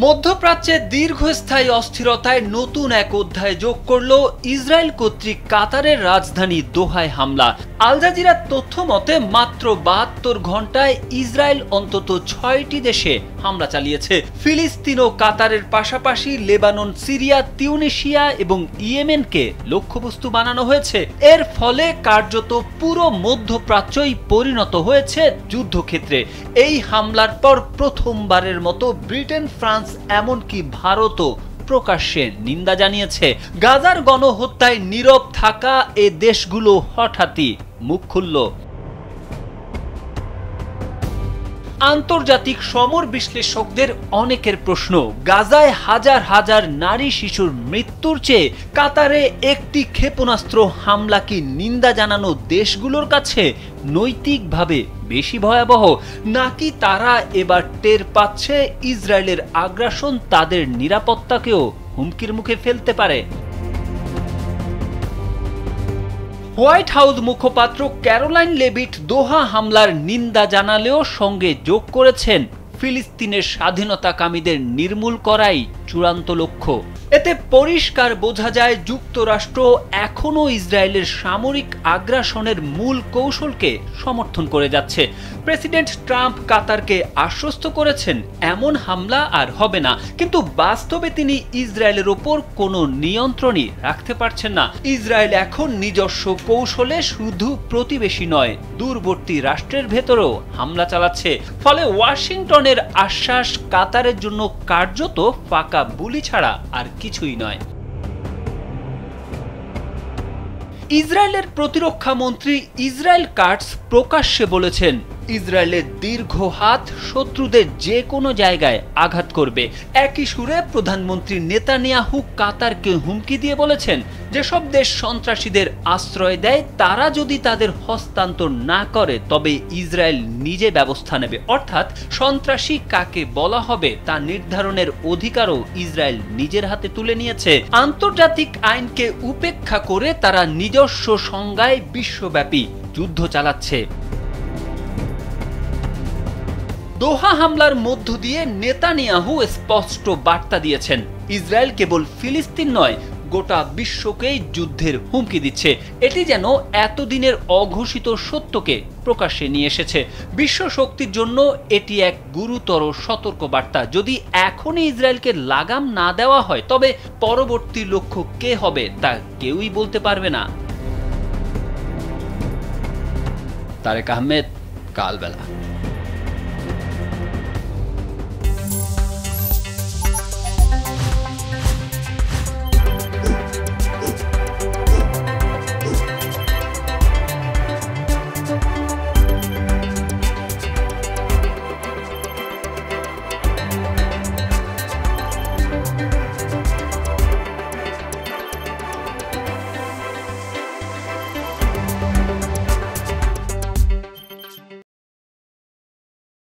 মধ্যপ্রাচ্যে দীর্ঘস্থায়ী অস্থিরতায় নতুন এক অধ্যায় যোগ করল ইসরায়েল কর্তৃক কাতারের রাজধানী দোহায় হামলা। আল জাজিরার তথ্য মতে মাত্র ৭২ ঘন্টায় ইসরায়েল অন্তত ৬টি দেশে হামলা চালিয়েছে। ফিলিস্তিন ও কাতারের পাশাপাশি লেবানন, সিরিয়া, তিউনিসিয়া এবং ইয়েমেনকে লক্ষ্যবস্তু বানানো হয়েছে। এর ফলে কার্যত পুরো মধ্যপ্রাচ্যই পরিণত হয়েছে যুদ্ধক্ষেত্রে। এই হামলার পর প্রথমবারের মতো ব্রিটেন, ফ্রান্স এমনকি ভারতও প্রকাশ্যে নিন্দা জানিয়েছে। গাজার গণহত্যায় নীরব থাকা এ দেশগুলো হঠাৎই মুখ খুলল। আন্তর্জাতিক সমর বিশ্লেষকদের অনেকের প্রশ্ন, গাজায় হাজার হাজার নারী শিশুর মৃত্যুর চেয়ে কাতারে একটি ক্ষেপণাস্ত্র হামলা কি নিন্দা জানানো দেশগুলোর কাছে নৈতিকভাবে বেশি ভয়াবহ, নাকি তারা এবার টের পাচ্ছে ইসরায়েলের আগ্রাসন তাদের নিরাপত্তাকেও হুমকির মুখে ফেলতে পারে? হোয়াইট হাউস মুখপাত্র ক্যারোলাইন লেভিট দোহা হামলার নিন্দা জানালেও সঙ্গে যোগ করেছেন, ফিলিস্তিনের স্বাধীনতাকামীদের নির্মূল করাই চূড়ান্ত লক্ষ্য। এতে পরিষ্কার বোঝা যায় যুক্তরাষ্ট্র এখনও ইসরায়েলের সামরিক আগ্রাসনের মূল কৌশলকে সমর্থন করে যাচ্ছে। প্রেসিডেন্ট ট্রাম্প কাতারকে আশ্বস্ত করেছেন এমন হামলা আর হবে না, কিন্তু বাস্তবে তিনি ইসরায়েলের ওপর কোনো নিয়ন্ত্রণই রাখতে পারছেন না। ইসরায়েল এখন নিজস্ব কৌশলে শুধু প্রতিবেশী নয়, দূরবর্তী রাষ্ট্রের ভেতরেও হামলা চালাচ্ছে। ফলে ওয়াশিংটনের আশ্বাস কাতারের জন্য কার্যত ফাঁকা বুলি ছাড়া আর কিছুই নয়। ইসরায়েলের প্রতিরক্ষা মন্ত্রী ইসরায়েল কাটস প্রকাশ্যে বলেছেন, ইসরায়েলের দীর্ঘ হাত শত্রুদের যে কোনো জায়গায় আঘাত করবে। একই সুরে প্রধানমন্ত্রী নেতানিয়াহু কাতারকে হুমকি দিয়ে বলেছেন, যেসব দেশ সন্ত্রাসীদের আশ্রয় দেয় তারা যদি তাদের হস্তান্তর না করে তবে ইসরায়েল নিজে ব্যবস্থা নেবে। অর্থাৎ সন্ত্রাসী কাকে বলা হবে তা নির্ধারণের অধিকারও ইসরায়েল নিজের হাতে তুলে নিয়েছে। আন্তর্জাতিক আইনকে উপেক্ষা করে তারা নিজস্ব সংজ্ঞায় বিশ্বব্যাপী যুদ্ধ চালাচ্ছে। দোহা হামলার মধ্য দিয়ে নেতানিয়াহু স্পষ্ট বার্তা দিয়েছেন, ইসরায়েল কেবল ফিলিস্তিন নয়, গোটা বিশ্বকেই যুদ্ধের হুমকি দিচ্ছে। এটি যেন এতদিনের অঘোষিত সত্যকে প্রকাশ্যে নিয়ে এসেছে। বিশ্ব শক্তির জন্য এটি এক গুরুতর সতর্ক বার্তা। যদি এখনই ইসরায়েলকে লাগাম না দেওয়া হয় তবে পরবর্তী লক্ষ্য কে হবে তা কেউই বলতে পারবে না। তারেক আহমেদ, কালবেলা।